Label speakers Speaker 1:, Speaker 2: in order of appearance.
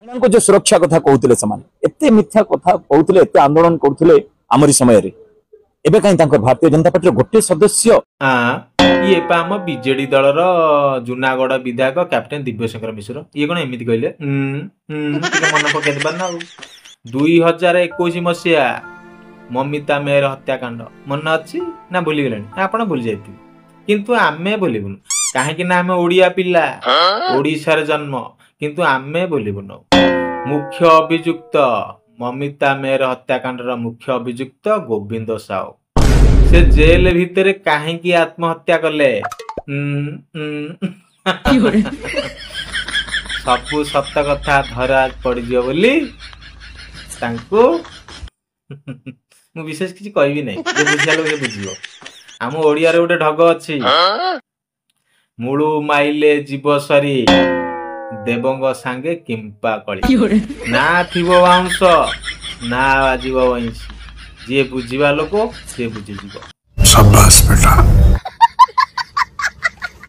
Speaker 1: को जो सुरक्षा कथा कहते एते मिथ्या कथा कहते एते आंदोलन करते आमरी समय एबे कहीं भारतीय जनता पार्टी गोटे सदस्य
Speaker 2: ये आम बीजेडी दलर जूनागढ़ विधायक कैप्टेन दिव्यशंकर मिश्र ये कौन एमती कहले मन पकड़ पार 2021 मसीहा ममिता मेहर हत्याकांड मन अच्छी ना भूली गले आप भूली जाइए किंतु आमे बोलबुन कहीं आम ओडिया पिला ओडिशार जन्म किंतु आमे बोलबुन मुख्य अभियुक्त ममिता मेहर हत्याकांडर मुख्य अभियुक्त गोविंद साहू से जेल भितर कहीं आत्महत्या कले सबू सत कथा धरा पड़ियो बोली मु विशेष किसी कहबी नहीं बुझिया लोग बुझियो आम ओडिया रे गोटे ढग अच्छी मुळु माइले जीव सरी देवंग सांगे किंपा कली ना थिबो बाउंस ना बाजिबो वंशी जे बुझिबा लोक से बुझी जीव।